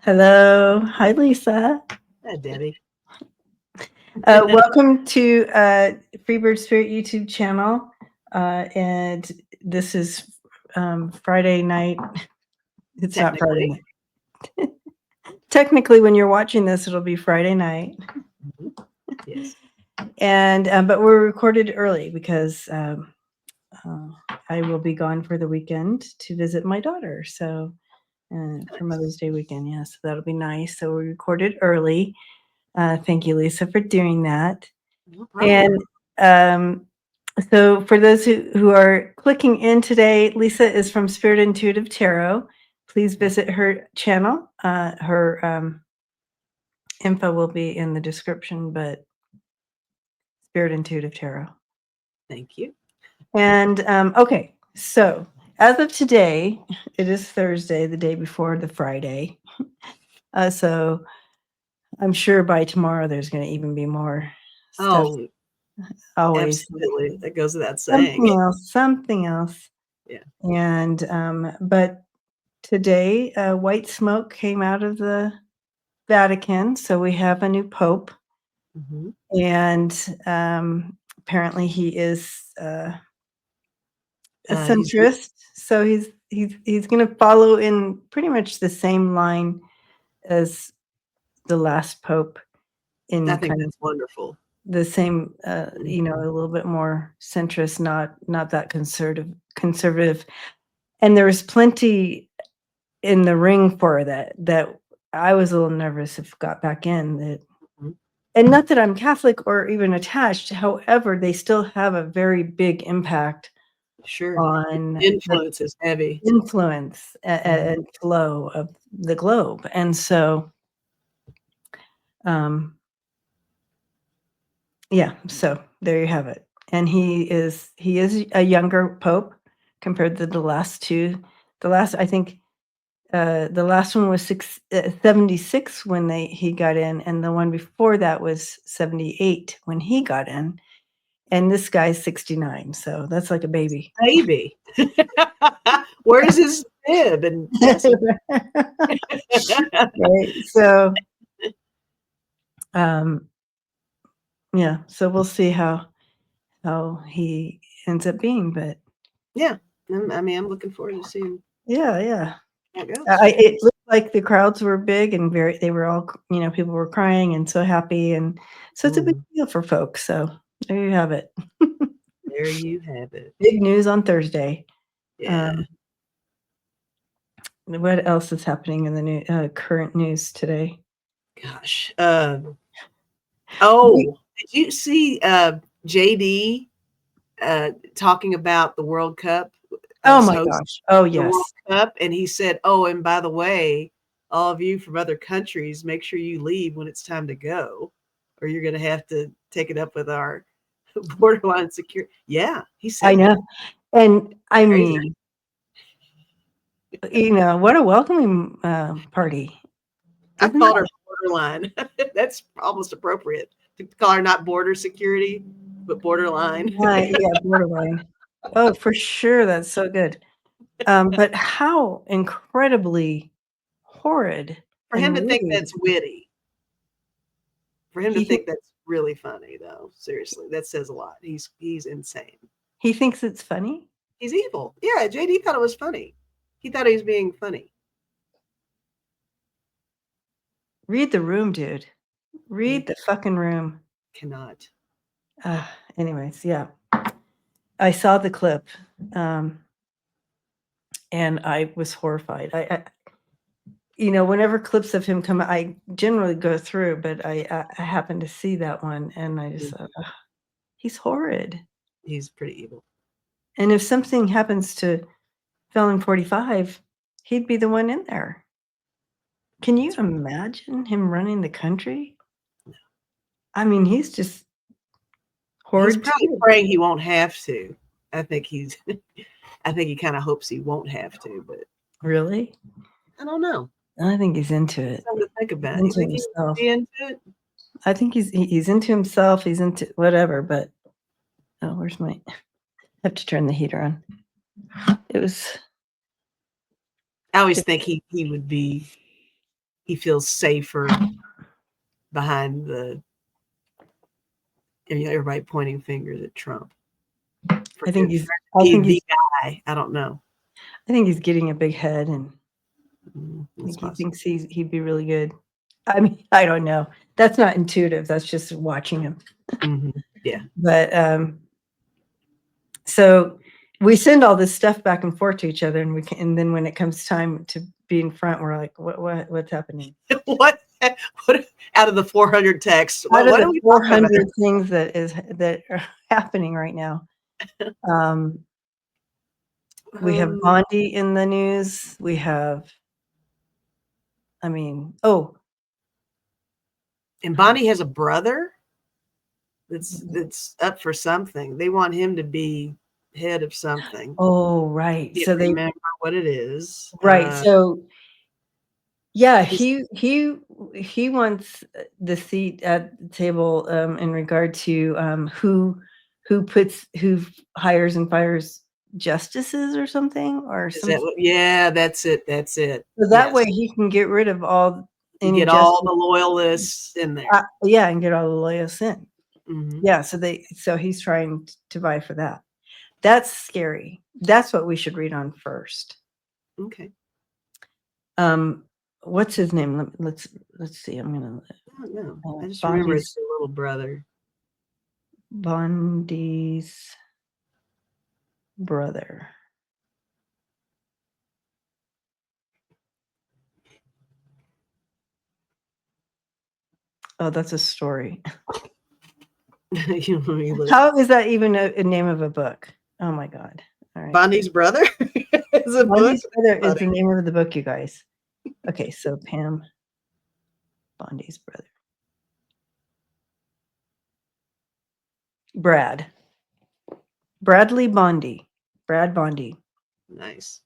Hello. Hi, Lisa. Hi, Debbie. Welcome to Freebird Spirit YouTube channel. And this is Friday night. It's not Friday Technically. night. Technically, when you're watching this, it'll be Friday night. Yes. And but we're recorded early because I will be gone for the weekend to visit my daughter. So for Mother's Day weekend, yeah. So that'll be nice. So we recorded early. Thank you, Lisa, for doing that. No problem. And so for those who are clicking in today, Lisa is from Spirit Intuitive Tarot. Please visit her channel. Her info will be in the description, but Spirit Intuitive Tarot. Thank you. And okay, so as of today, it is Thursday, the day before the Friday. So I'm sure by tomorrow there's going to even be more stuff. Oh, Always absolutely. That goes without saying. something else. Yeah. And but today, white smoke came out of the Vatican, so we have a new pope, and apparently he is a centrist. So he's going to follow in pretty much the same line as the last pope. I In think kind of that's wonderful. the same, a little bit more centrist, not that conservative. And there was plenty in the ring for that I was a little nervous if got back in that. And not that I'm Catholic or even attached, however, they still have a very big impact Sure. on Influence is heavy. influence and flow of the globe. And so yeah, so there you have it. And he is a younger pope compared to the last two. The last, I think, the last one was 76 when he got in, and the one before that was 78 when he got in. And this guy's 69, so that's like a baby. Baby. Where's his bib? And right. So, yeah. So we'll see how he ends up being, but yeah. I mean, I'm looking forward to seeing yeah. how it goes. It looked like the crowds were big and they were all, people were crying and so happy. And so it's a big deal for folks. So there you have it. There you have it. Big news on Thursday. Yeah. What else is happening in the current news today? Gosh. Did you see JD talking about the World Cup? Oh my gosh. Oh The World yes. Cup, and he said, "Oh, and by the way, all of you from other countries, make sure you leave when it's time to go, or you're going to have to take it up with our borderline security." Yeah, he said I know. that. And I Crazy. mean, what a welcoming party. I Isn't called her it? borderline. That's almost appropriate to call her not border security, but borderline. Yeah, borderline. Oh, for sure. That's so good. But how incredibly horrid For him and to think rude. that's witty. For him to He think that's really funny, though, seriously, that says a lot. He's insane. thinks it's funny? He's evil. Yeah, JD thought it was funny. He thought he was being funny. Read the room, dude. Read the fucking room. Cannot. Anyways, yeah. I saw the clip, and I was horrified. I whenever clips of him come, I generally go through, but I happened to see that one, and I just thought, "Ugh, he's horrid." He's pretty evil. And if something happens to Felon 45, he'd be the one in there. Can you imagine him running the country? No. I mean, he's just He's horrid probably too. praying he won't have to. I think he's. I think he kind of hopes he won't have to, but Really? I don't know. I think he's into it. Something to think about. He's You into think he'd himself. be into it? I think he's into himself. He's into whatever. But where's my? I have to turn the heater on. It was. I always think he would be he feels safer behind everybody pointing fingers at Trump. I think he's the guy. I don't know. I think he's getting a big head, and I think he possible. thinks he'd be really good. I mean, I don't know. That's not intuitive. That's just watching him. Yeah. But so we send all this stuff back and forth to each other, and then when it comes time to be in front, we're like, what's happening? What out of the 400 texts? Out What of are the we 400 things that are happening right now? We have Bondi in the news. We have, and Bondi has a brother that's up for something. They want him to be head of something. Oh, right. So they remember what it is. Right. So yeah, he wants the seat at the table in regard to who hires and fires justices or something or something. Yeah, that's it. So that way he can get rid of all get all the loyalists in there. Yeah, and get all the loyalists in. Yeah, so he's trying to vie for that. That's scary. That's what we should read on first. Okay. What's his name? Let's see. I'm gonna. I don't know. I just remember it's your little brother. Bondi's brother. Oh, that's a story. How is that even a name of a book? Oh my God. All right. Bondi's brother is a Bondi's book? Brother is the name of the book, you guys. Okay, so Pam, Bondi's brother. Bradley Bondi. Brad Bondi. Nice.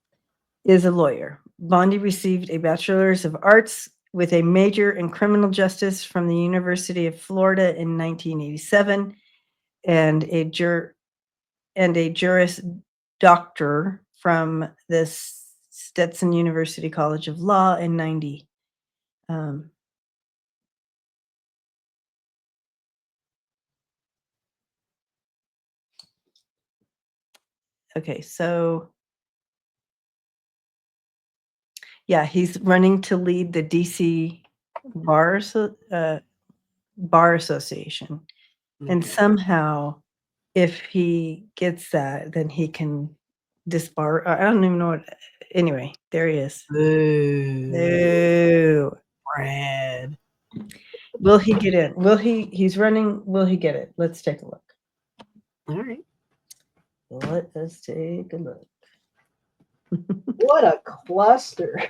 Is a lawyer. Bondi received a Bachelor's of Arts with a major in criminal justice from the University of Florida in 1987 and a Juris Doctor from the Stetson University College of Law in 90. Okay, so yeah, he's running to lead the DC Bar Association. And somehow, if he gets that, then he can disbar. I don't even know what. Anyway, there he is. Boo. Brad. Will he get in? He's running. Will he get it? Let's take a look. All right. Let us take a look. What a cluster.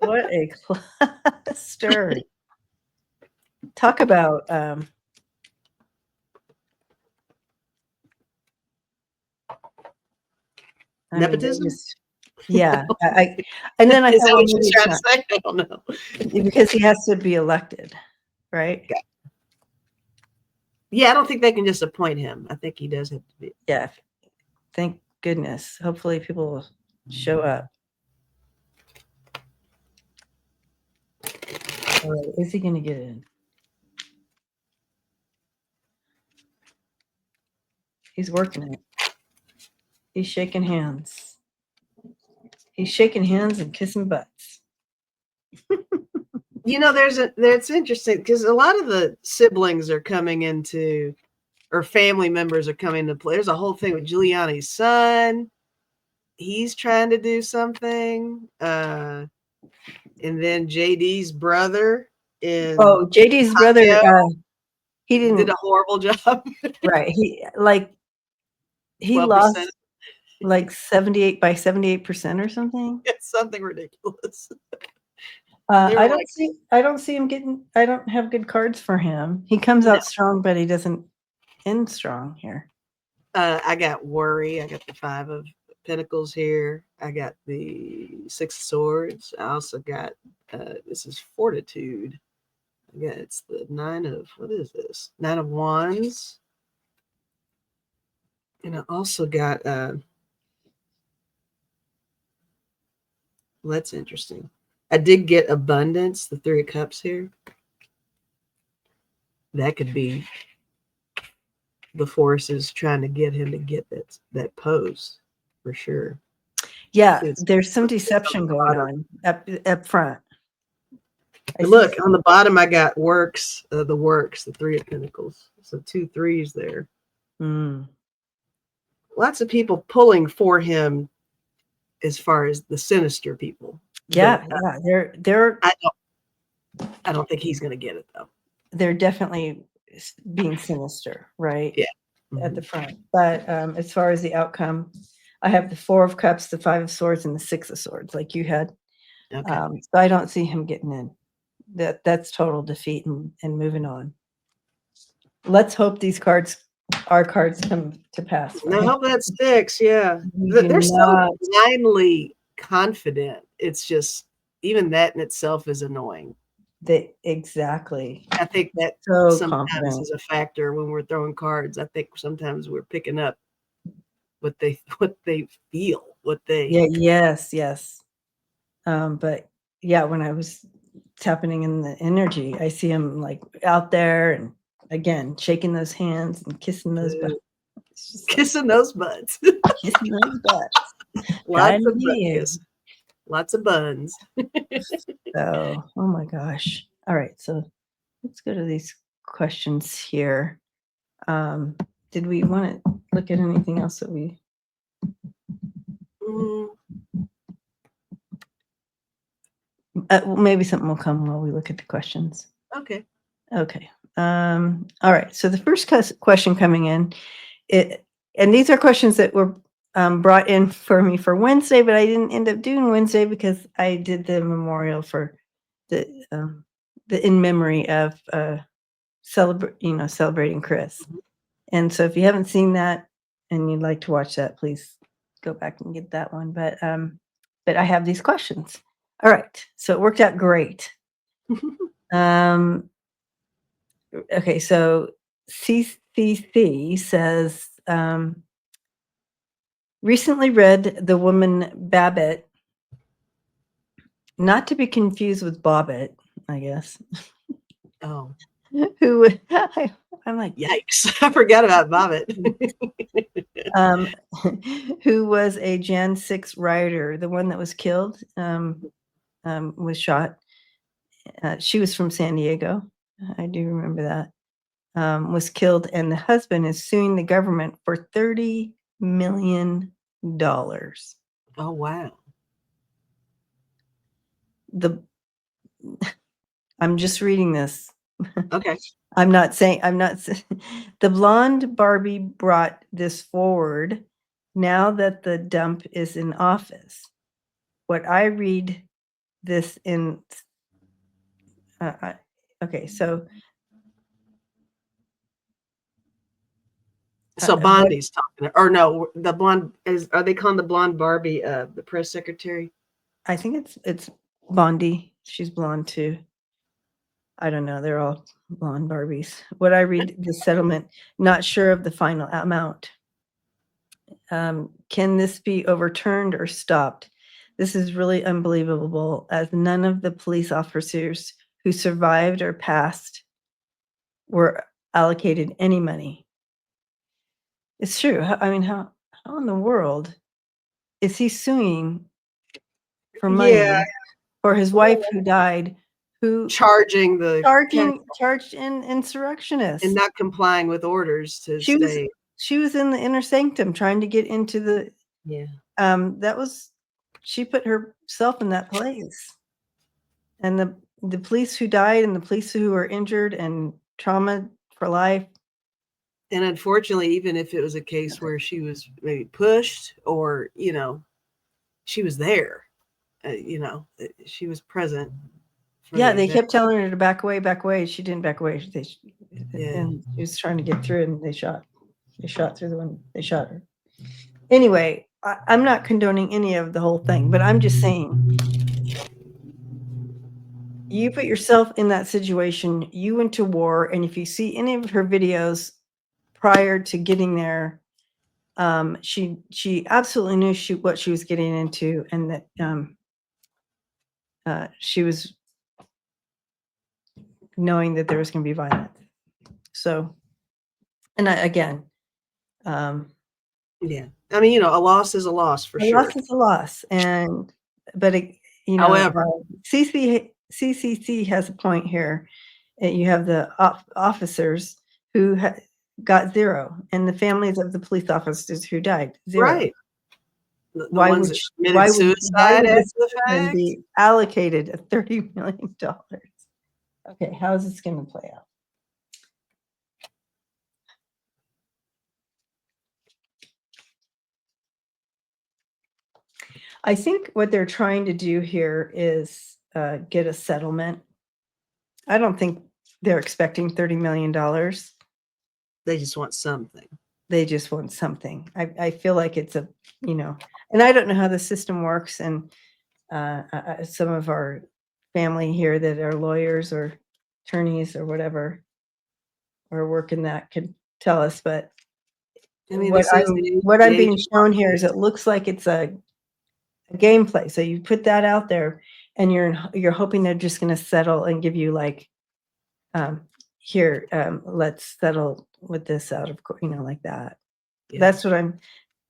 What a cluster. Talk about nepotism. Yeah, and then I thought, well, maybe it's not. I don't know, because he has to be elected, right? Okay. Yeah, I don't think they can just appoint him. I think he does have to be. Yeah, thank goodness. Hopefully, people will show up. All right, is he going to get in? He's working it. He's shaking hands. He's shaking hands and kissing butts. That's interesting because a lot of the siblings are coming into, or family members are coming to play. There's a whole thing with Giuliani's son. He's trying to do something. And then JD's brother. JD's brother, he did a horrible job. Right. He lost like 78% or something. It's something ridiculous. I don't see him getting. I don't have good cards for him. He comes out strong, but he doesn't end strong here. I got worry. I got the 5 of Pentacles here. I got the 6 of Swords. I also got this is Fortitude. Yeah, it's the 9 of, what is this? 9 of Wands. And I also got well, that's interesting. I did get abundance, the 3 of cups here. That could be the forces trying to get him to get that pose for sure. Yeah, It's there's some on deception the going bottom. on up front. I see. Look, on the bottom I got works, the 3 of pentacles. So 2 3s there. Mm. Lots of people pulling for him as far as the sinister people. But Yeah, they're I don't think he's going to get it though. they're definitely being sinister, right? Yeah. At the Mhm. front. But as far as the outcome, I have the 4 of Cups, the 5 of Swords, and the 6 of Swords, like you had. Okay. So I don't see him getting in. That's total defeat and moving on. Let's hope our cards come to pass for And I him. hope that sticks. Yeah. We do They're so not. blindly confident. It's just, even that in itself is annoying. Exactly. I think that So sometimes confident. is a factor when we're throwing cards. I think sometimes we're picking up what they feel, what they. Yeah. Yes. But yeah, when I was tapping in the energy, I see him like out there and again shaking those hands and kissing those butts. It's just like Kissing those butts. kissing those butts. Lots Trying to of get butt in. kiss. Lots of buns. So, oh my gosh. All right, so let's go to these questions here. Did we want to look at anything else that we? Mm, Well, maybe something will come while we look at the questions. okay. Okay. All right. So the first question coming in, and these are questions that were brought in for me for Wednesday, but I didn't end up doing Wednesday because I did the memorial for the in memory of celebrating Chris. Mhm. And so if you haven't seen that and you'd like to watch that, please go back and get that one. But I have these questions. All right. So it worked out great. Okay, so CCC says, recently read The Woman Babbitt, not to be confused with Bobbit, I guess, Oh, who I'm like, yikes. I forgot about Bobbit. um, who was a Jan 6 rioter, the one that was killed, was shot. She was from San Diego. I do remember that. Was killed, and the husband is suing the government for $30 million. Oh, wow. The I'm just reading this. Okay. I'm not saying the blonde Barbie brought this forward now that the dump is in office. What I read this in okay, so So what Bondi's talking, or no, the blonde are they calling the blonde Barbie the press secretary? I think it's Bondi. She's blonde too. I don't know. They're all blonde Barbies. What I read, the settlement, not sure of the final amount. Can this be overturned or stopped? This is really unbelievable, as none of the police officers who survived or passed were allocated any money. It's true. I mean, how in the world is he suing for Yeah, money for his wife who died, who charging the charged in and insurrectionists? not complying with orders to She was stay. she was in the inner sanctum trying to get into the Yeah. that was she put herself in that place. And the police who died and the police who were injured and trauma for life. And unfortunately, even if it was a case where she was maybe pushed or, she was there, she was present for Yeah, the they event. kept telling her to back away, back away. She didn't back away. Yeah. And she was trying to get through and they shot through the window. They shot her. Anyway, I'm not condoning any of the whole thing, but I'm just saying, you put yourself in that situation, you went to war, and if you see any of her videos prior to getting there, she absolutely knew what she was getting into, and that she was knowing that there was going to be violence. So, and again, Yeah. I mean, a loss is a loss for a sure. loss is a loss, but However, CCC has a point here. You have the officers who got 0, and the families of the police officers who died 0. right. The ones that committed Why suicide would after this the person fact. be allocated a $30 million? Okay, how is this going to play out? I think what they're trying to do here is get a settlement. I don't think they're expecting $30 million. They just want something. They just want something. I feel like it's and I don't know how the system works. And some of our family here that are lawyers or attorneys or whatever, or work in that could tell us. But I mean, what this is the I'm age being of shown here is lawsuits. it looks like it's a gameplay. So you put that out there, and you're hoping they're just going to settle and give you like, here, let's settle with this out of court, like that. Yeah. That's what I'm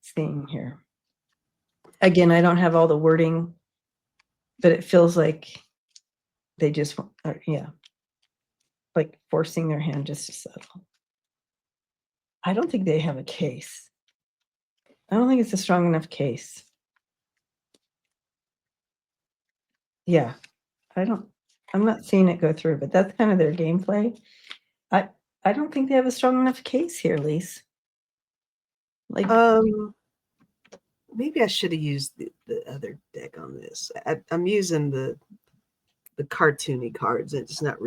seeing here. Again, I don't have all the wording, but it feels like they just like forcing their hand just to settle. I don't think they have a case. I don't think it's a strong enough case. Yeah, I'm not seeing it go through, but that's kind of their gameplay. I don't think they have a strong enough case here, Lise. Like, Maybe I should have used the other deck on this. I'm using the cartoony cards. It's not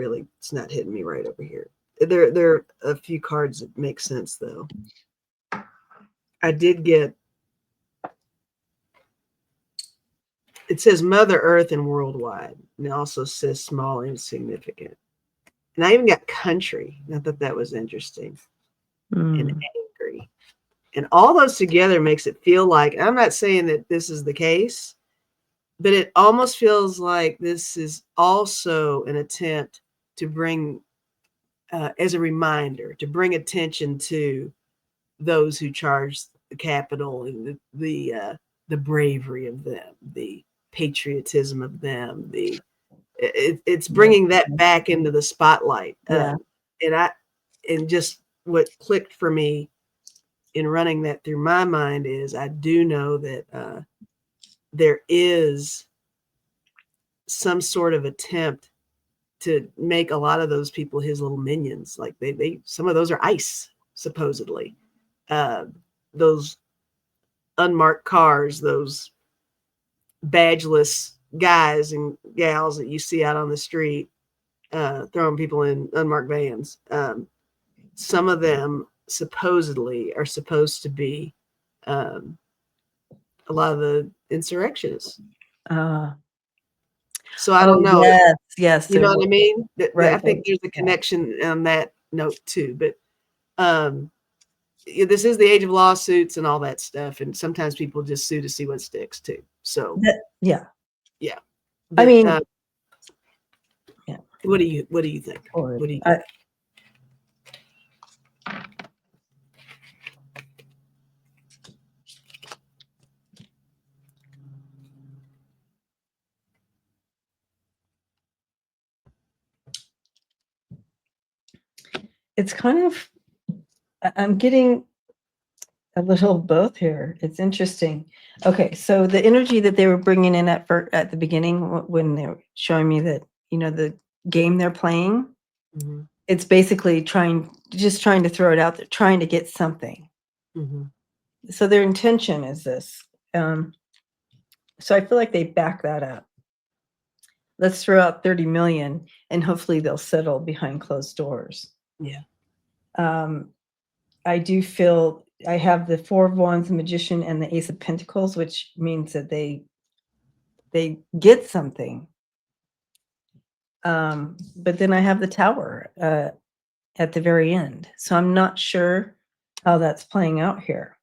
hitting me right over here. There are a few cards that make sense though. I did get, it says Mother Earth and worldwide, and it also says small and insignificant. And I even got country. I thought that was interesting. And angry. And all those together makes it feel like, I'm not saying that this is the case, but it almost feels like this is also an attempt to bring, as a reminder, to bring attention to those who charge the Capitol and the bravery of them, the patriotism of them. It's bringing that back into the spotlight. Yeah. And just what clicked for me in running that through my mind is I do know that there is some sort of attempt to make a lot of those people his little minions. Like they some of those are ICE, supposedly. Those unmarked cars, those badgeless guys and gals that you see out on the street throwing people in unmarked vans. Some of them supposedly are supposed to be a lot of the insurrectionists. So I don't know. Yes. You know what I mean? Right. I think there's a connection on that note too. But this is the age of lawsuits and all that stuff, and sometimes people just sue to see what sticks too. So yeah. But, I mean, yeah. What do you think? What do you think? It's kind of, I'm getting a little of both here. It's interesting. Okay, so the energy that they were bringing in at the beginning when they were showing me that, the game they're playing, it's basically trying to throw it out there, trying to get something. So their intention is this. So I feel like they back that up. Let's throw out 30 million and hopefully they'll settle behind closed doors. Yeah. I do feel I have the Four of Wands, the Magician, and the Ace of Pentacles, which means that they get something. But then I have the Tower at the very end. So I'm not sure how that's playing out here.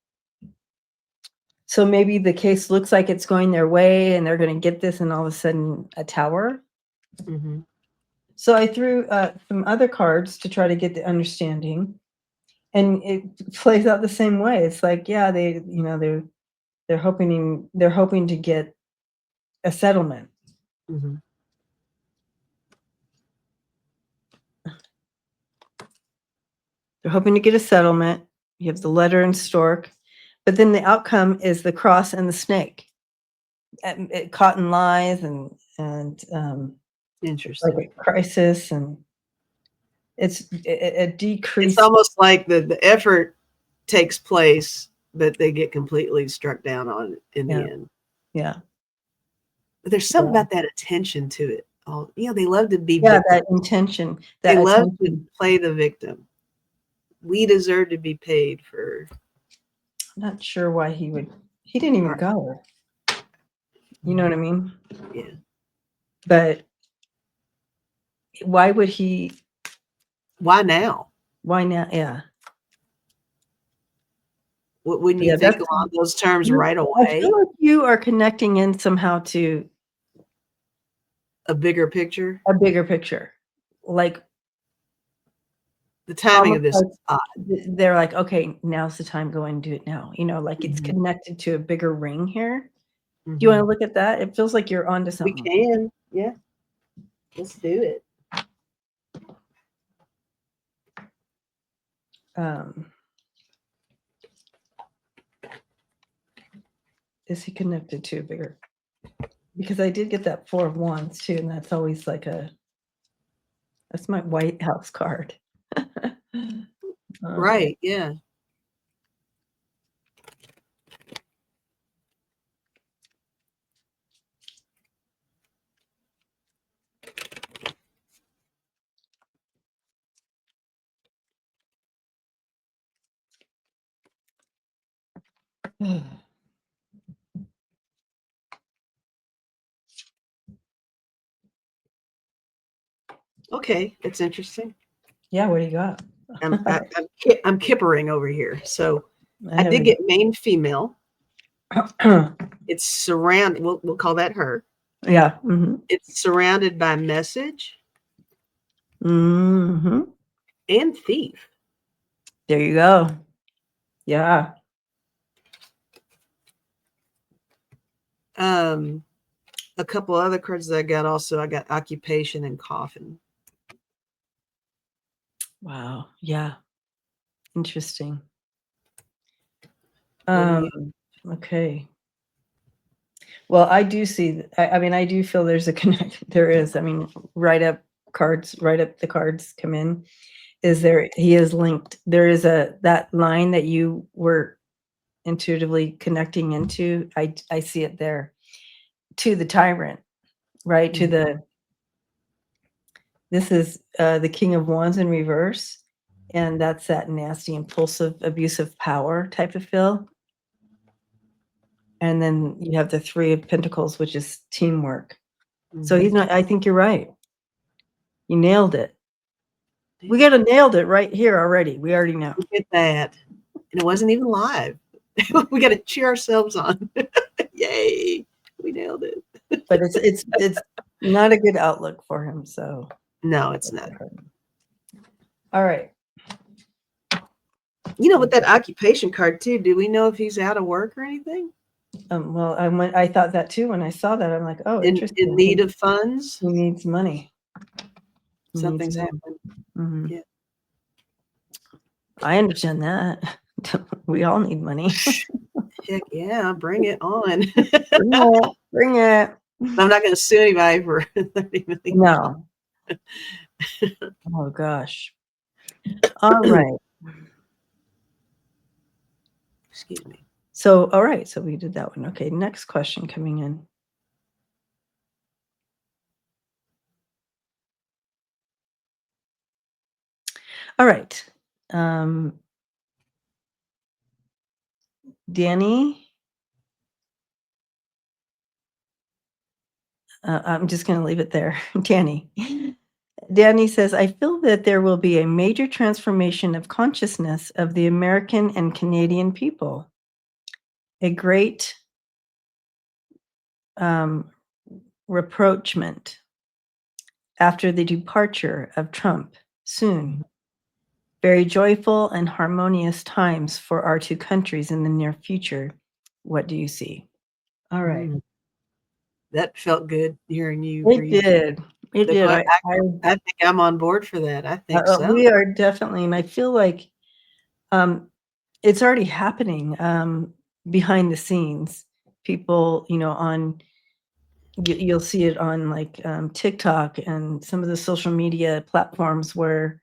So maybe the case looks like it's going their way and they're going to get this, and all of a sudden a tower. Mhm. So I threw some other cards to try to get the understanding, and it plays out the same way. It's like, yeah, they're hoping to get a settlement. Mhm. They're hoping to get a settlement. You have the letter and stork, but then the outcome is the cross and the snake, caught in lies, and it's like Interesting. a crisis, and it's a It's decrease. almost like the effort takes place, but they get completely struck down on it in Yeah, the end. yeah, But there's something yeah, about that attention to it. Oh, they love to be yeah. victim. That intention, They that love to attention. play the victim. We deserve to be paid for I'm not sure why he would. He didn't even our. go. You know what I mean? Yeah. But why would he? Why now? Why not? Yeah, Wouldn't you yeah. think along those terms right I feel away? like you are connecting in somehow to A bigger picture? a bigger picture, like The timing almost of this like is odd. they're like, okay, now's the time. Go and do it now. Like it's Mhm. connected to a bigger ring here. Do you want to Mhm. look at that? It feels like you're onto We something. can. Yeah. Let's do it. Um, is he connected to a bigger? Because I did get that 4 of Wands too, and that's always like that's my White House card. Okay. Right. Yeah. Okay. It's interesting. Yeah, what do you got? I'm kippering over here. So I I did haven't. get main female. It's surrounded. We'll call that her. Yeah. Mhm. It's surrounded by message Mhm. and thief. There you go. Yeah. A couple other cards that I got also. I got occupation and coffin. Wow. Yeah. Interesting. What do Um, you? okay. Well, I do see, I mean, I do feel there's a connect. There is. I mean, right up the cards come in. Is there, he is linked. There is that line that you were intuitively connecting into. I see it there to the tyrant, right? To Mhm. this is the King of Wands in reverse. And that's that nasty, impulsive, abusive power type of feel. And then you have the 3 of Pentacles, which is teamwork. So he's Mhm. not, I think you're right. You nailed it. We Yeah. got to nailed it right here already. We already know. Look at that. And it wasn't even live. We got to cheer ourselves on. Yay. We nailed it. But it's not a good outlook for him. So No, it's not. all right. With that occupation card too, do we know if he's out of work or anything? Well, I thought that too when I saw that. I'm like, oh, In interesting. need of funds? He needs money. He needs Something's money. happened. Mhm. Yeah. I understand that. We all need money. Heck yeah, bring it on. Bring it. Bring it. I'm not going to sue anybody for 30 million. No. Oh gosh. All right. Excuse me. So, all right. So we did that one. Okay. Next question coming in. All right. Danny, I'm just going to leave it there. Danny says, I feel that there will be a major transformation of consciousness of the American and Canadian people. a great rapprochement after the departure of Trump soon. Very joyful and harmonious times for our two countries in the near future. What do you see? All right. That felt good hearing you It read did. It the did. quote. I think I'm on board for that. I think so. We are definitely, and I feel like it's already happening behind the scenes. People, you'll see it on like TikTok and some of the social media platforms where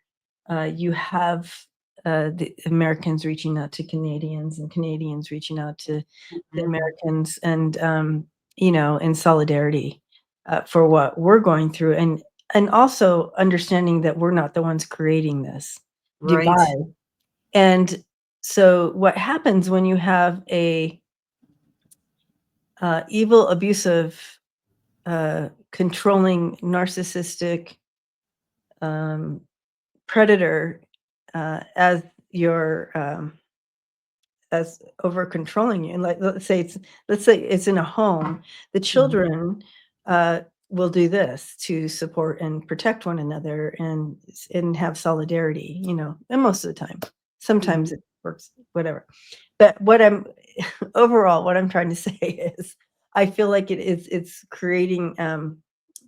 you have the Americans reaching out to Canadians and Canadians reaching out to the Americans, and in solidarity for what we're going through, and also understanding that we're not the ones creating this Right. divide. And so what happens when you have a evil, abusive, controlling, narcissistic predator as your as over controlling you? And like, let's say it's in a home. The children will do this to support and protect one another and have solidarity. And most of the time, sometimes it works, whatever. But overall, what I'm trying to say is, I feel like it's creating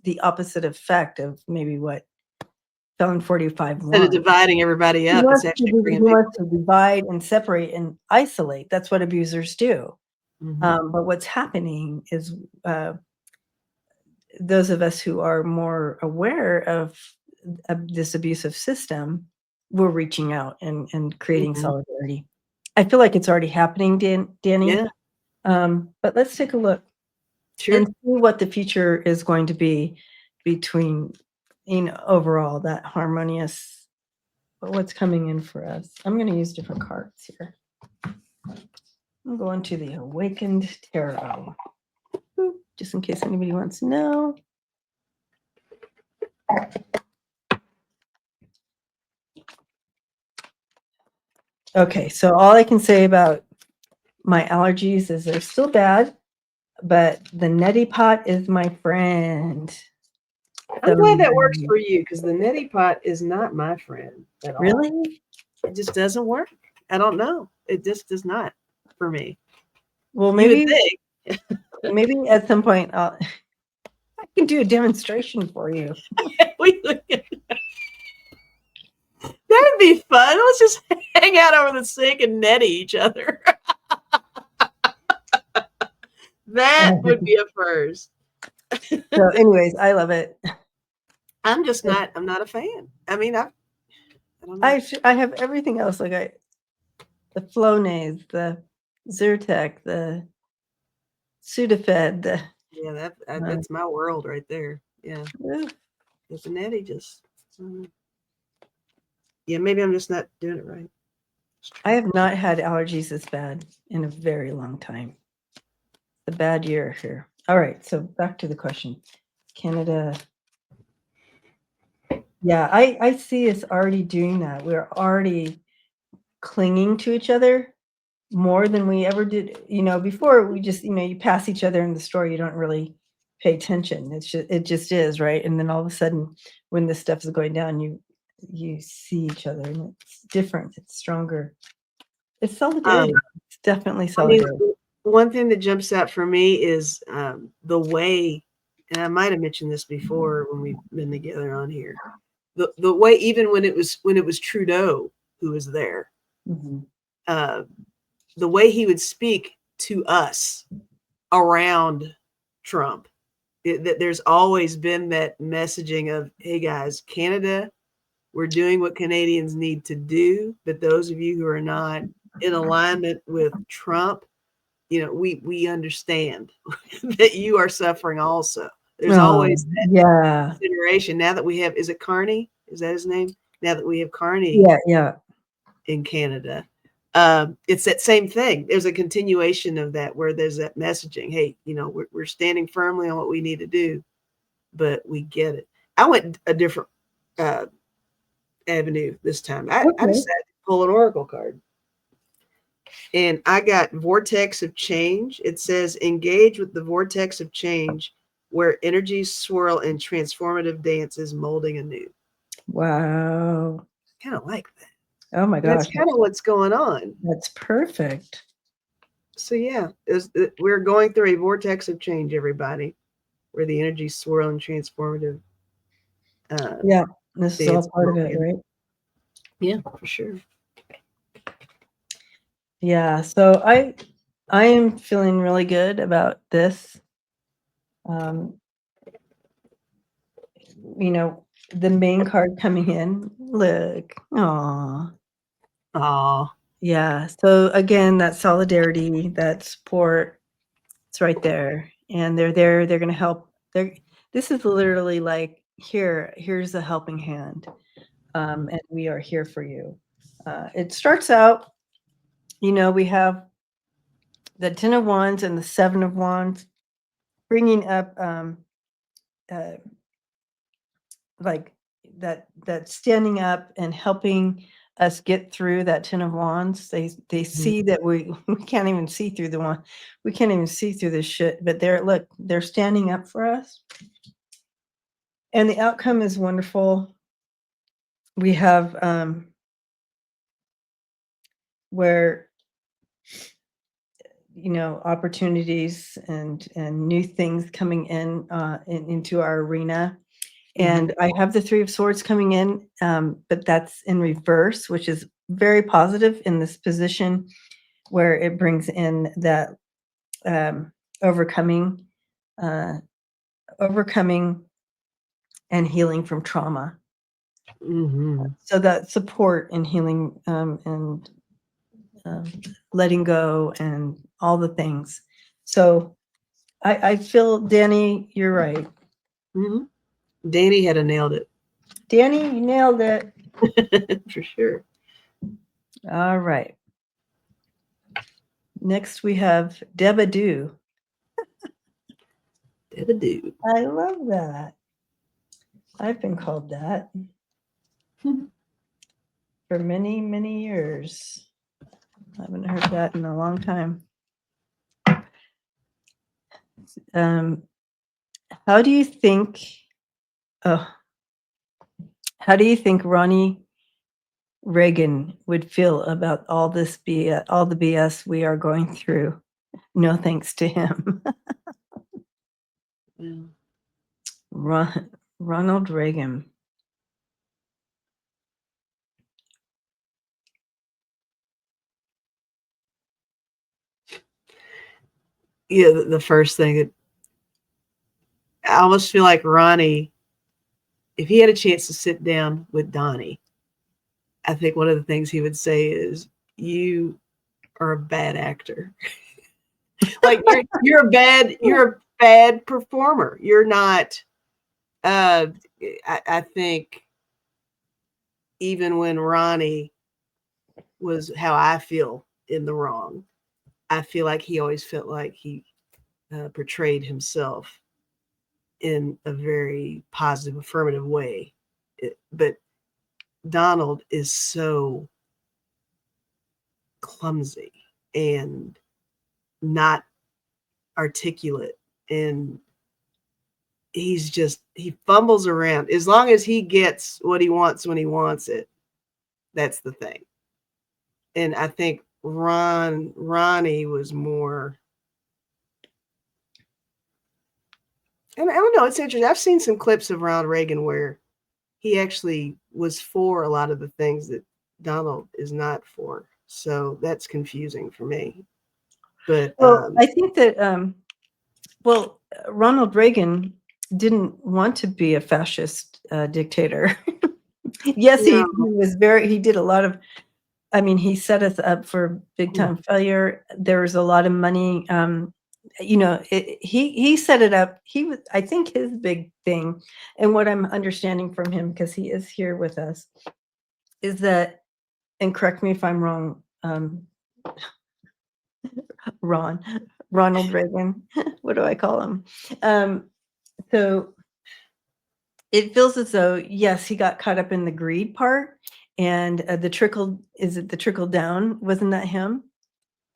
the opposite effect of maybe what Felon 45 Instead of wants. dividing everybody He up, it's wants to actually do bringing he people. wants to divide and separate and isolate. That's what abusers do. But what's happening is, those of us who are more aware of this abusive system, we're reaching out and creating solidarity. I feel like it's already happening, Danny. Yeah, But let's take a look sure. and see what the future is going to be between, overall that harmonious. What's coming in for us? I'm going to use different cards here. I'm going to the Awakened Tarot, just in case anybody wants to know. Okay, so all I can say about my allergies is they're still bad, but the neti pot is my friend. I'm glad that works for you, because the neti pot is not my friend at all. Really? It just doesn't work. I don't know. It just does not for me. Well, You would maybe think. at some point I can do a demonstration for you. That'd be fun. Let's just hang out over the sink and netty each other. That would be a first. So, anyways, I love it. I'm not a fan. I mean, I don't know. I have everything else, like the Flonase, the Zyrtec, the Sudafed. Yeah, that's my world right there. Yeah. It's a netty just. Yeah, maybe I'm just not doing it right. I have not had allergies this bad in a very long time. It's a bad year here. All right, so back to the question. Canada. Yeah, I see us already doing that. We're already clinging to each other more than we ever did. Before we just, you pass each other in the store, you don't really pay attention. It just is, right? And then all of a sudden, when this stuff is going down, you see each other, and it's different. It's stronger. It's solidarity. It's definitely solidarity. One thing that jumps out for me is the way, and I might have mentioned this before when we've been together on here. The way, even when it was Trudeau who was there, the way he would speak to us around Trump, that there's always been that messaging of, hey guys, Canada, we're doing what Canadians need to do, but those of you who are not in alignment with Trump, we understand that you are suffering also. There's always that consideration. Now that we have, is it Carney? Is that his name? Now that we have Carney in Canada, it's that same thing. There's a continuation of that, where there's that messaging. Hey, we're standing firmly on what we need to do, but we get it. I went a different avenue this time. I decided to pull an oracle card. And I got vortex of change. It says engage with the vortex of change where energies swirl in transformative dances molding anew. Wow. Kind of like that. Oh my That's gosh, kind of what's going on. that's perfect. So yeah, we're going through a vortex of change, everybody, where the energies swirl in transformative Yeah, this is all dance part of it, molding. right? Yeah, for sure. Yeah, so I am feeling really good about this. Um, you know, the main card coming in. Look. Aw. Oh, Yeah. So again, that solidarity, that support, it's right there. And they're there, they're gonna help. This is literally like, here's a helping hand. And we are here for you. It starts out, we have the 10 of Wands and the 7 of Wands bringing up uh, like that standing up and helping us get through that 10 of Wands. They see that we can't even see through the one. We can't even see through this shit, but they're standing up for us. And the outcome is wonderful. We have where opportunities and new things coming into our arena. And I have the 3 of Swords coming in, but that's in reverse, which is very positive in this position where it brings in that overcoming, uh, overcoming and healing from trauma. So that support and healing, and letting go and all the things. So I feel, Danny, you're right. Danny had nailed it. Danny, you nailed it. For sure. All right. Next we have Debadoo. Debadoo. I love that. I've been called that for many, many years. I haven't heard that in a long time. How do you think? How do you think Ronnie Reagan would feel about all the BS we are going through? No thanks to him. Ronald Reagan. Yeah, the first thing I almost feel like Ronnie, if he had a chance to sit down with Donnie, I think one of the things he would say is, "You are a bad actor. Like you're a bad performer. You're not." I think even when Ronnie was how I feel in the wrong, I feel like he always felt like he portrayed himself in a very positive, affirmative way. But Donald is so clumsy and not articulate, and he fumbles around. As long as he gets what he wants when he wants it, that's the thing. And I think Ronnie was more. And I don't know, it's interesting. I've seen some clips of Ronald Reagan where he actually was for a lot of the things that Donald is not for. So that's confusing for me. But Well, I think that Ronald Reagan didn't want to be a fascist dictator. Yes, he did a lot of, he set us up for big time failure. There was a lot of money. He set it up. I think his big thing, and what I'm understanding from him, because he is here with us, is that, and correct me if I'm wrong, Ronald Reagan, what do I call him? So it feels as though, yes, he got caught up in the greed part, and the trickle down? Wasn't that him?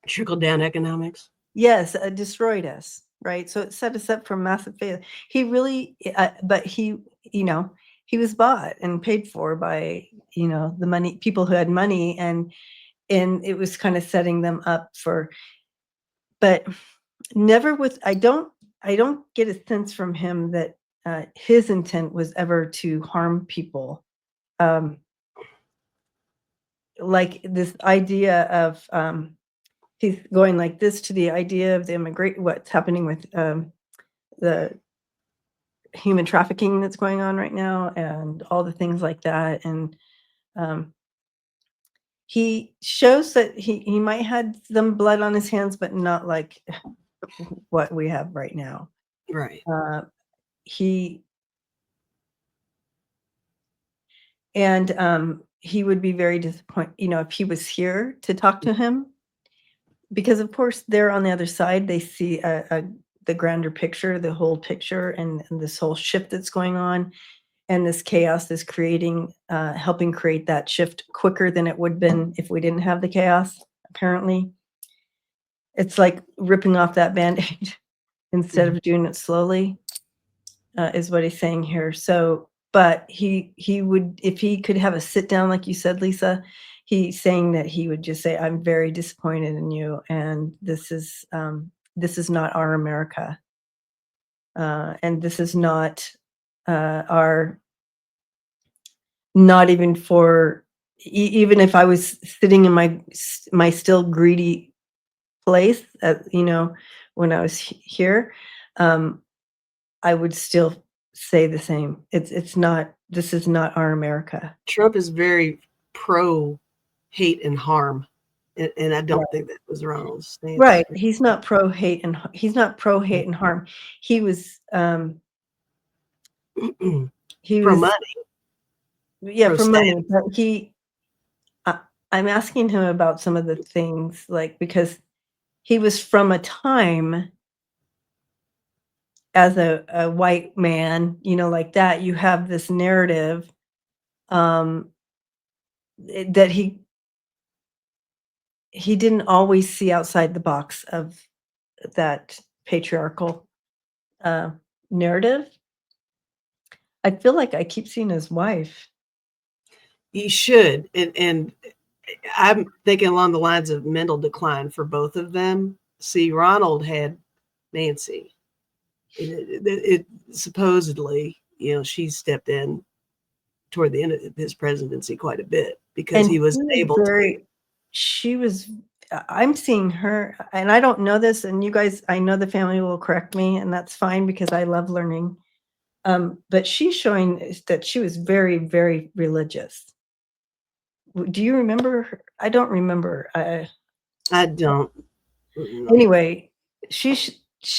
Trickle down economics. Yes, destroyed us, right? So it set us up for massive failure. He really, but he, you know, he was bought and paid for by, the money, people who had money, and it was kind of setting them up for, but never with, I don't get a sense from him that his intent was ever to harm people. Like this idea of, he's going like this to the idea of what's happening with the human trafficking that's going on right now and all the things like that. And he shows that he might had some blood on his hands, but not like what we have right now. Right. He he would be very disappointed, if he was here to talk to him, because of course they're on the other side. They see the grander picture, the whole picture, and this whole shift that's going on, and this chaos is helping create that shift quicker than it would have been if we didn't have the chaos. Apparently, it's like ripping off that Band-Aid instead of doing it slowly, is what he's saying here. So, but he would, if he could have a sit down, like you said, Lisa, he's saying that he would just say, "I'm very disappointed in you, and this is not our America, and this is not our, not even for, even if I was sitting in my still greedy place, when I was here, I would still say the same. It's not, this is not our America." Trump is very pro hate and harm, and I don't Right. think that was Ronald's stance. Right. He's not pro hate and harm. He was he Pro was money, yeah, pro for money, status. but I'm asking him about some of the things, like, because he was from a time as a white man, like that. You have this narrative that he didn't always see outside the box of that patriarchal narrative. I feel like I keep seeing his wife. You should, and I'm thinking along the lines of mental decline for both of them. See, Ronald had Nancy. It supposedly, she stepped in toward the end of his presidency quite a bit because And he was able to. she was, I'm seeing her, and I don't know this, and you guys, I know the family will correct me, and that's fine because I love learning. But she's showing that she was very, very religious. Do you remember her? I don't remember. I don't. Anyway, she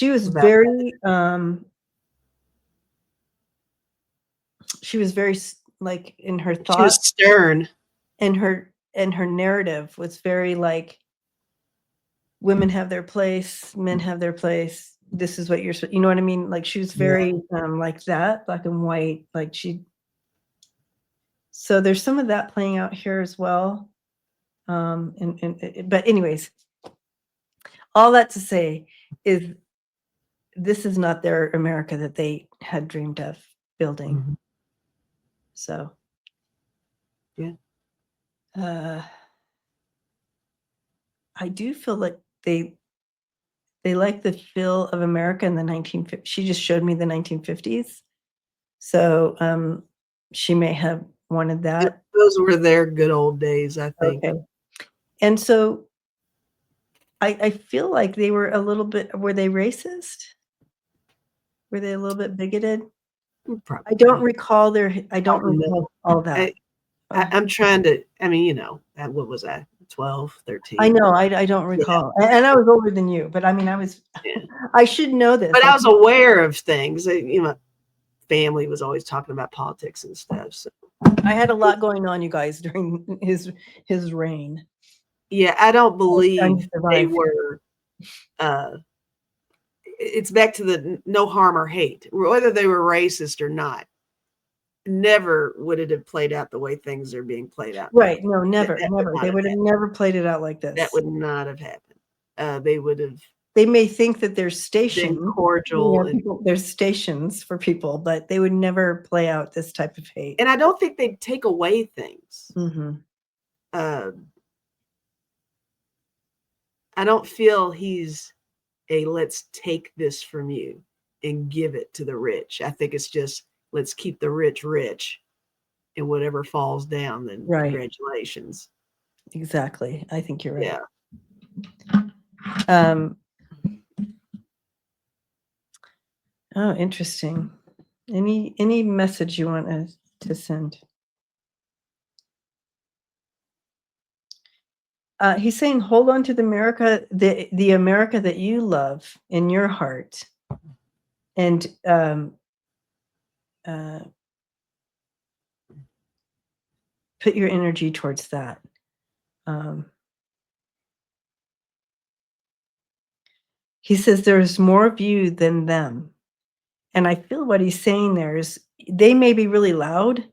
was About very, like, in her she was thoughts, stern. and her narrative was very like, women have their place, men have their place. This is what you know what I mean? Like, she was very like that, black and white. Like, so there's some of that playing out here as well. But anyways, all that to say is, this is not their America that they had dreamed of building. Mhm. So, Yeah. I do feel like they like the feel of America in the 1950s. She just showed me the 1950s. So, she may have wanted that. Those were their good old days, I think. Okay. And so I feel like they were a little bit, were they racist? Were they a little bit bigoted? Probably. I don't recall Don't know. all that. I'm trying to, what was I, 12, 13? I know, I don't recall. And I was older than you, but I mean, Yeah. I should know this. But I was aware of things. Family was always talking about politics and stuff. So I had a lot going on, you guys, during his reign. yeah, I don't believe they survive. were. It's back to the no harm or hate, whether they were racist or not. Never would it have played out the way things are being played out. Right. No, never, That would never. not They have would have happened. never played it out like this. That would not have happened. they would have They may think that there's been stations. cordial. And There's stations for people, but they would never play out this type of hate. I don't think they'd take away things. Mm-hmm. I don't feel he's let's take this from you and give it to the rich. I think it's just, let's keep the rich rich, and whatever falls down, then Right. Congratulations. Exactly. I think you're right. Yeah. Oh, interesting. Any message you want to send? He's saying, hold on to the America that you love in your heart, and put your energy towards that. He says there's more of you than them. And I feel what he's saying there is, they may be really loud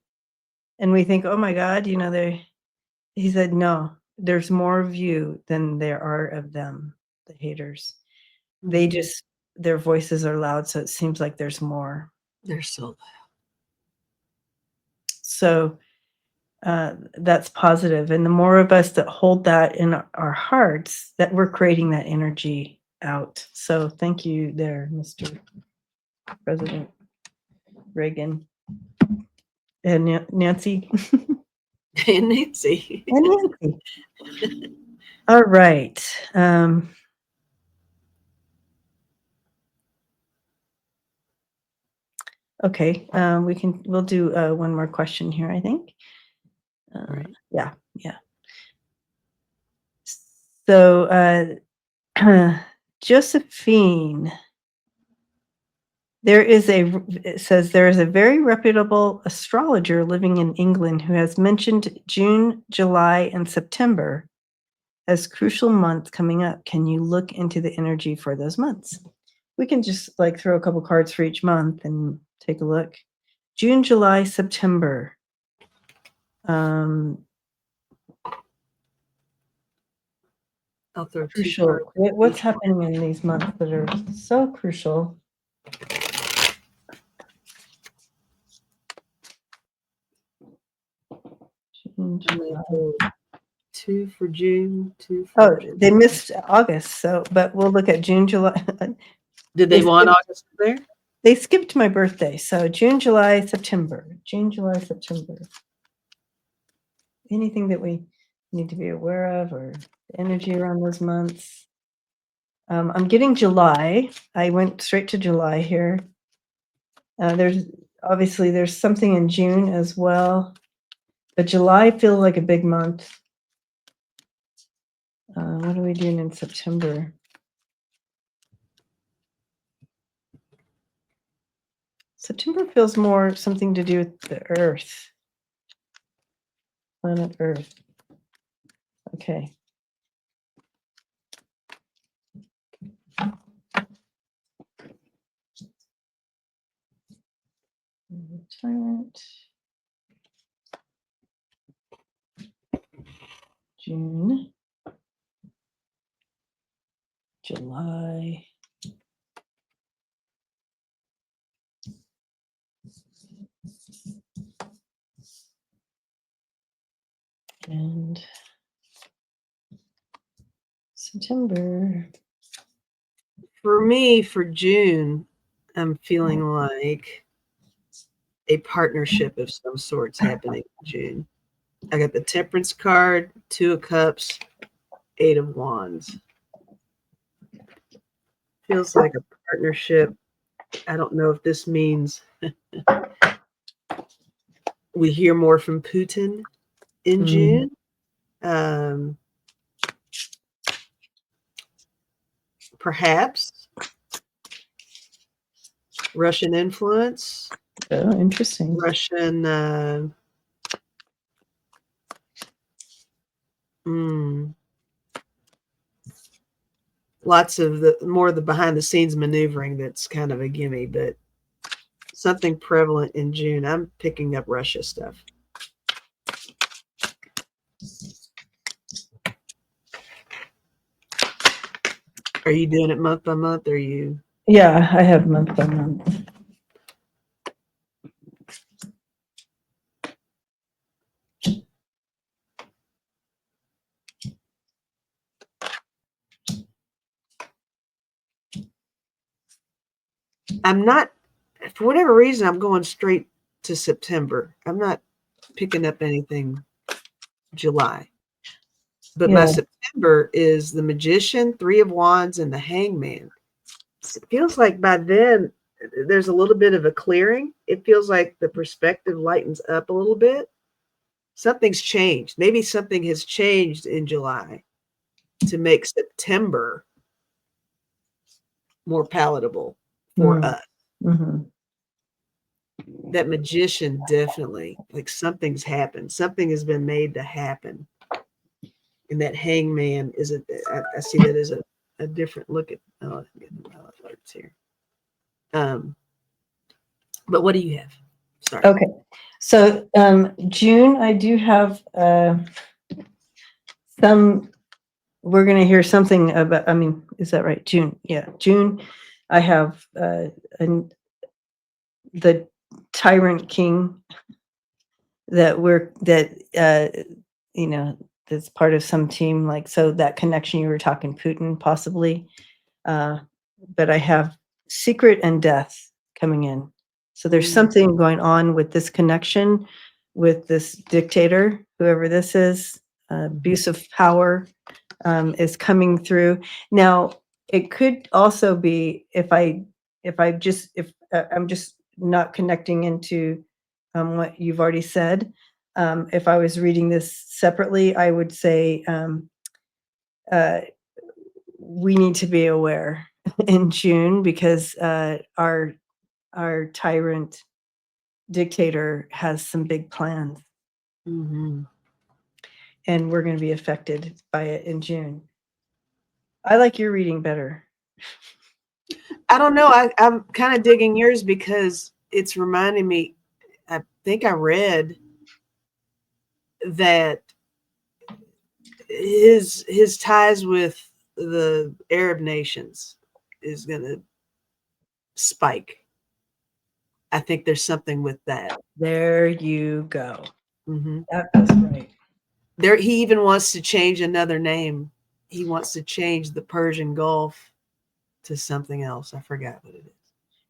and we think, oh my God, he said, no, there's more of you than there are of them, the haters. They just, their voices are loud, so it seems like there's more. They're so loud. So that's positive. And the more of us that hold that in our hearts, that we're creating that energy out. So thank you there, Mr. President Reagan and Nancy. And Nancy. And Nancy. All right. Okay. We'll do one more question here, I think. Right. Yeah. So Josephine, it says there is a very reputable astrologer living in England who has mentioned June, July, and September as crucial months coming up. Can you look into the energy for those months? We can just throw a couple cards for each month and take a look. June, July, September. I'll throw crucial. What's happening in these months that are so crucial? June, July. 2 for June, 2 for July. They missed August, but we'll look at June, July. Did they want August there? They skipped my birthday, so June, July, September. June, July, September. Anything that we need to be aware of, or the energy around those months? I'm getting July. I went straight to July here. There's something in June as well, but July feels like a big month. What are we doing in September? September feels more something to do with the Earth, planet Earth. Okay. Retirement. June. July. And September. For me, for June, I'm feeling like a partnership of some sorts happening in June. I got the Temperance card, 2 of Cups, 8 of Wands. Feels like a partnership. I don't know if this means we hear more from Putin in June. Perhaps Russian influence. Oh, interesting. Russian lots of the behind the scenes maneuvering that's kind of a gimme, but something prevalent in June. I'm picking up Russia stuff. Are you doing it month by month? Or are you? Yeah, I have month by month. I'm not, for whatever reason, I'm going straight to September. I'm not picking up anything July. But my Yeah. September is the Magician, Three of Wands, and the Hangman. It feels like by then there's a little bit of a clearing. It feels like the perspective lightens up a little bit. Something's changed. Maybe something has changed in July to make September more palatable for us. Mm-hmm. That Magician definitely, like something's happened. Something has been made to happen. And that Hangman is I see that as a different look at, oh, I'm getting my alerts here. But what do you have? Sorry. Okay. So June, I do have some. We're going to hear something about. I mean, is that right? June. Yeah, June. I have the Tyrant King you know, that's part of some team. Like, so that connection you were talking, Putin possibly. But I have Secret and Death coming in. So there's something going on with this connection with this dictator, whoever this is, abuse of power is coming through. Now, it could also be if I'm just not connecting into what you've already said. If I was reading this separately, I would say we need to be aware in June because our tyrant dictator has some big plans, Mm-hmm. and we're going to be affected by it in June. I like your reading better. I don't know. I'm kind of digging yours because it's reminding me. I think I read that his ties with the Arab nations is going to spike. I think there's something with that. There you go. Mm-hmm. That was right. There, he even wants to change another name. He wants to change the Persian Gulf to something else. I forgot what it is.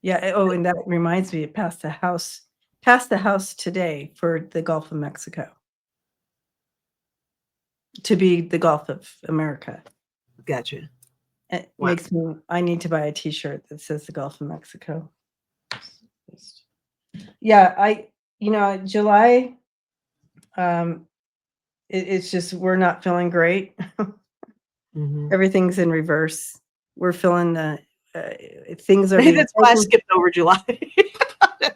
Yeah. Oh, and that reminds me, it passed the House today for the Gulf of Mexico to be the Gulf of America. Gotcha. It Wow. makes me. I need to buy a T-shirt that says the Gulf of Mexico. Yeah, July. It's just we're not feeling great. Mm-hmm. Everything's in reverse. We're feeling the things are Maybe being that's why I taken. skipped over July.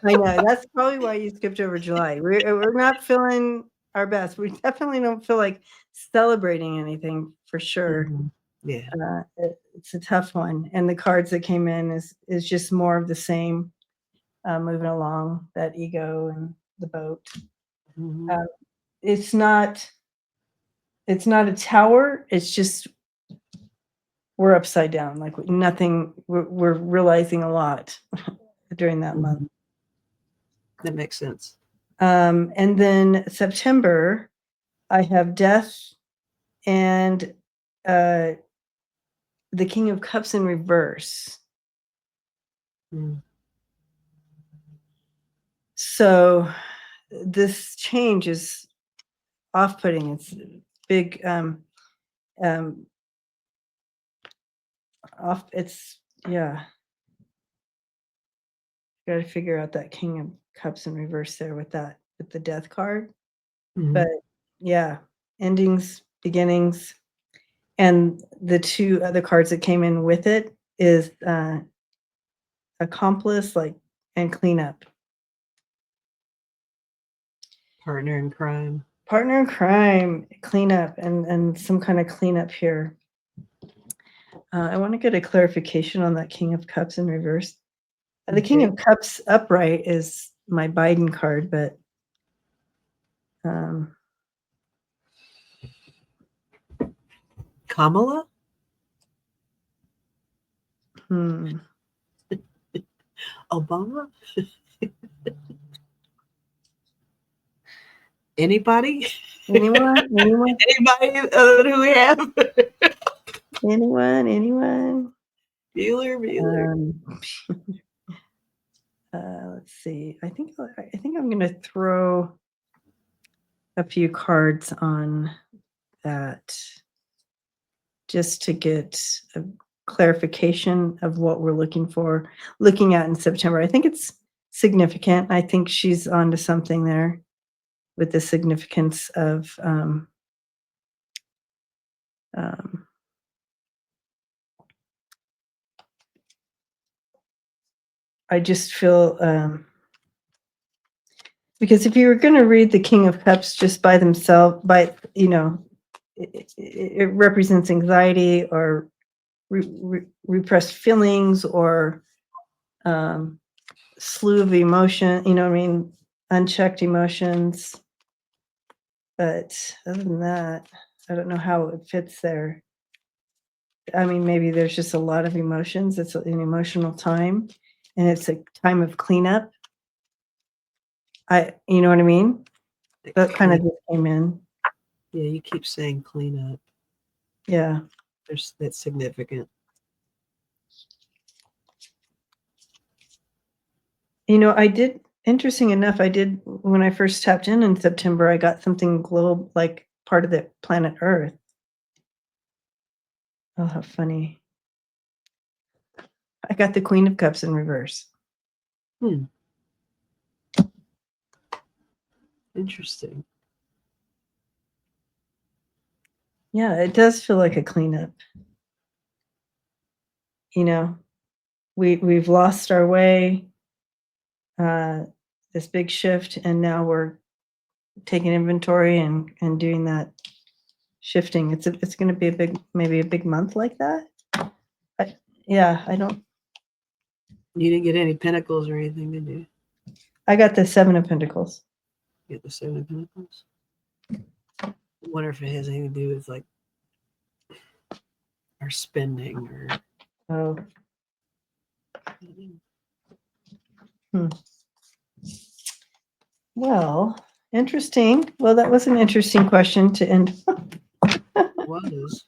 I know that's probably why you skipped over July. We're not feeling our best. We definitely don't feel like celebrating anything for sure. Mm-hmm. Yeah. It's a tough one, and the cards that came in is just more of the same, moving along that ego and the boat. Mm-hmm. Uh, it's not a tower. It's just we're upside down. Like nothing. We're realizing a lot during that month. Mm-hmm. That makes sense. And then September, I have Death and uh, the King of Cups in reverse. Mm. So this change is off-putting. It's big. Off. It's yeah. Got to figure out that King of Cups in reverse there with the Death card. Mm-hmm. But yeah, endings, beginnings, and the two other cards that came in with it is accomplice, like, and cleanup. Partner in crime. Partner in crime, cleanup, and some kind of cleanup here. I want to get a clarification on that King of Cups in reverse. The King Okay. of Cups upright is my Biden card, but um, Kamala? Hmm. Obama? Anybody? Anyone? Anyone? Anybody other than who we have? Anyone? Anyone? Bueller. Um, let's see. I think I'm gonna throw a few cards on that just to get a clarification of what we're looking at in September. I think it's significant. I think she's onto something there with the significance of um, I just feel because if you were going to read the King of Cups just by themselves, it represents anxiety or repressed feelings or slew of emotion, you know what I mean, unchecked emotions. But other than that, I don't know how it fits there. I mean, maybe there's just a lot of emotions. It's an emotional time, and it's a time of cleanup. You know what I mean? That kind of just came in. Yeah, you keep saying clean up. Yeah. That's significant. You know, interesting enough, when I first tapped in September, I got something globe, like part of the planet Earth. Oh, how funny. I got the Queen of Cups in reverse. Interesting. Yeah, it does feel like a cleanup. You know, we've lost our way, this big shift, and now we're taking inventory and doing that shifting. It's going to be maybe a big month like that. I don't. You didn't get any pentacles or anything, did you? I got the Seven of Pentacles. You get the Seven of Pentacles. I wonder if it has anything to do with like our spending or. Oh. Well, interesting. Well, that was an interesting question to end. Was.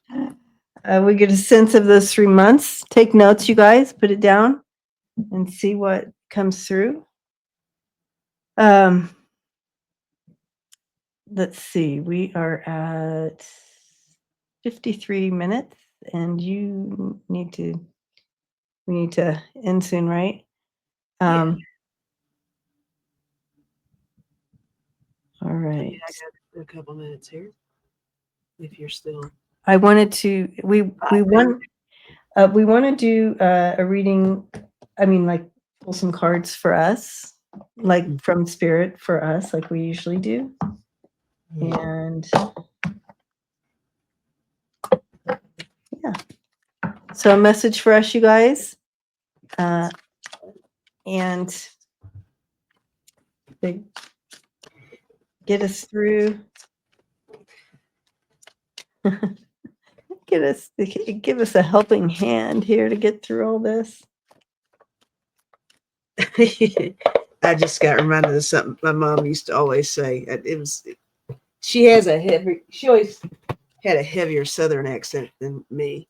We get a sense of those 3 months. Take notes, you guys. Put it down and see what comes through. Let's see. We are at 53 minutes, and we need to end soon, right? Yeah. All right. I got a couple minutes here. If you're still. I wanted to. We want to do a reading. I mean, like pull some cards for us, like from Spirit for us, like we usually do. And yeah, so a message for us, you guys, and they get us through. Give us a helping hand here to get through all this. I just got reminded of something my mom used to always say. She always had a heavier Southern accent than me.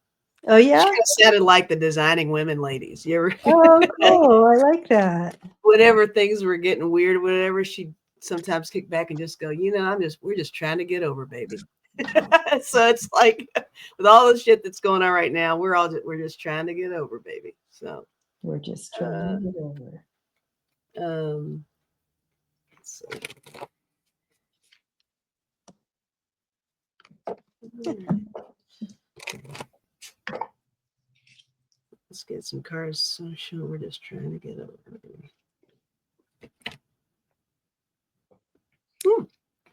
Oh yeah, she sounded like the Designing Women ladies. You ever? Oh, cool! I like that. Whenever things were getting weird, whatever, she'd sometimes kick back and just go, we're just trying to get over, baby. So it's like with all the shit that's going on right now, we're just trying to get over, baby. So we're just trying to get over. Let's see. Let's get some cards. So sure, we're just trying to get over, baby.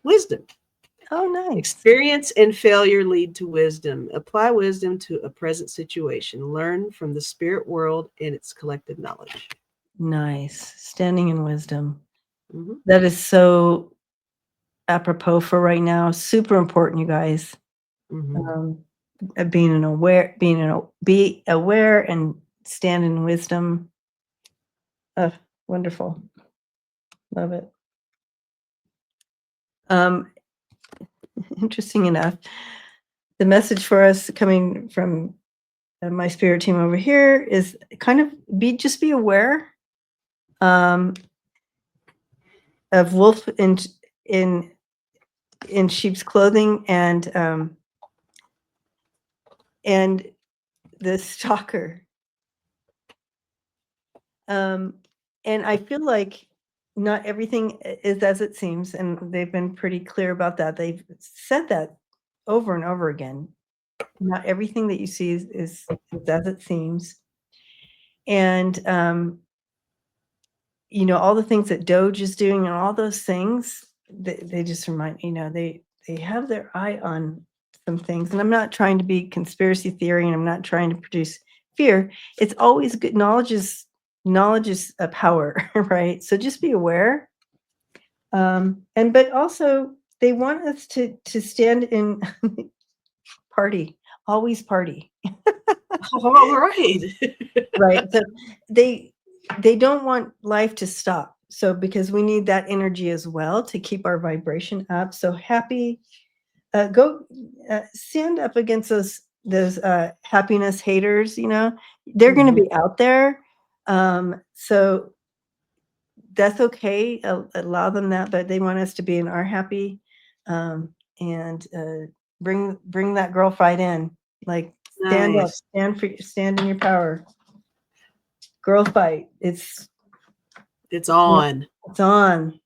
Wisdom. Oh, nice. Experience and failure lead to wisdom. Apply wisdom to a present situation. Learn from the spirit world and its collective knowledge. Nice. Standing in wisdom. Mm-hmm. That is so apropos for right now. Super important, you guys. Mm-hmm. Be aware and stand in wisdom. Oh, wonderful. Love it. Um, interesting enough, the message for us coming from my spirit team over here is kind of just be aware um, of wolf in sheep's clothing and the stalker. And I feel like not everything is as it seems, and they've been pretty clear about that. They've said that over and over again. Not everything that you see is as it seems. And all the things that Doge is doing and all those things, they just remind, they have their eye on some things. And I'm not trying to be conspiracy theory, and I'm not trying to produce fear. It's always good. Knowledge is a power, right? So just be aware. But also they want us to stand in party, always party. All right. Right. So they don't want life to stop. So because we need that energy as well to keep our vibration up. So happy, go stand up against those happiness haters, they're going to be out there. So that's okay. Allow them that, but they want us to be in our happy, and bring that girl fight in. Like stand up, Nice. stand in your power. Girl fight. It's on. It's on.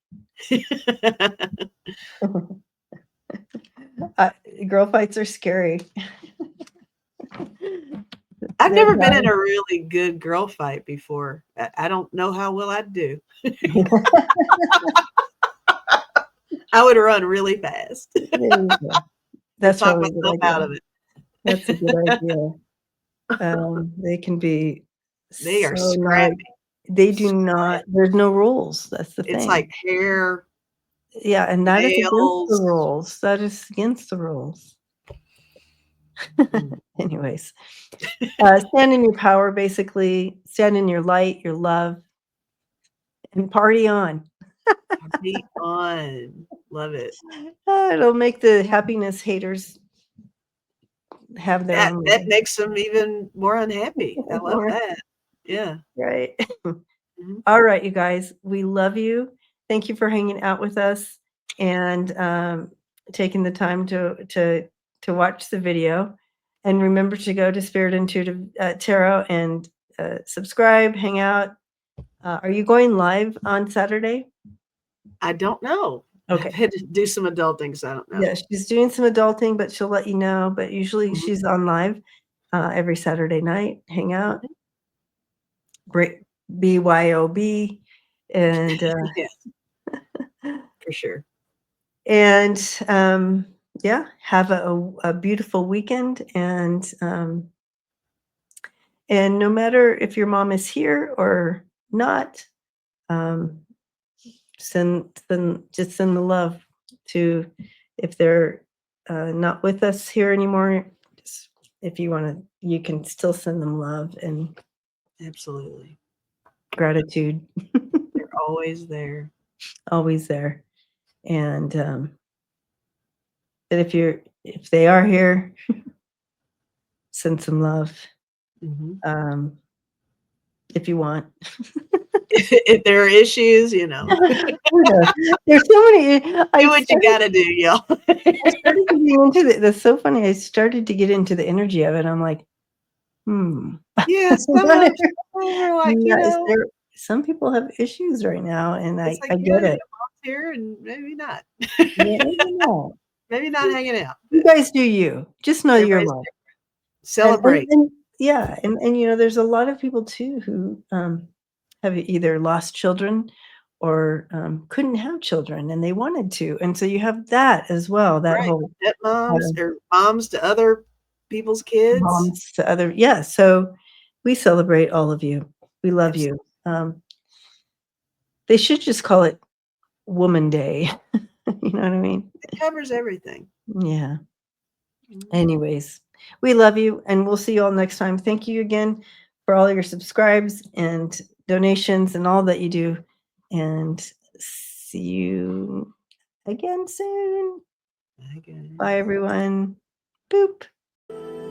Girl fights are scary. I've never been in a really good girl fight before. I don't know how well I'd do. I would run really fast. That's talk probably a good myself idea. out of it. That's a good idea. They can be They are so scrappy. They do not. There's no rules. That's the thing. It's like hair. Yeah, and that is against the nails. rules. That is against the rules. Anyways, stand in your power, basically. Stand in your light, your love, and party on. Party on. Love it. It'll make the happiness haters have their own. That makes them even more unhappy. I love that. Yeah. Right. All right, you guys. We love you. Thank you for hanging out with us and taking the time to watch the video. And remember to go to Spirit Intuitive Tarot and subscribe, hang out. Are you going live on Saturday? I don't know. Okay. I've had to do some adulting, so I don't know. Yeah, she's doing some adulting, but she'll let you know. But usually she's on live every Saturday night. Hang out. Great. BYOB. And yeah. For sure. And yeah, have a beautiful weekend. And no matter if your mom is here or not, send the love to, if they're not with us here anymore. Just, if you want to, you can still send them love and absolutely gratitude. They're always there. Always there. And but if they are here, send some love. If you want. If there are issues, There's so many. Do what you gotta do, y'all. I started getting into that's so funny. I started to get into the energy of it. I'm like, Yeah, some people have issues right now, and I like, get it. Here and maybe not. Maybe not hanging out. You guys do you. Just know you're loved. Celebrate. And there's a lot of people too who have either lost children or couldn't have children and they wanted to. And so you have that as well. That whole stepmoms or moms to other people's kids. Moms to other, yeah. So we celebrate all of you. We love you. They should just call it Woman Day. You know what I mean? It covers everything. Yeah. Anyways, we love you and we'll see you all next time. Thank you again for all your subscribes and donations and all that you do. And see you again soon. Again. Bye, everyone. Boop.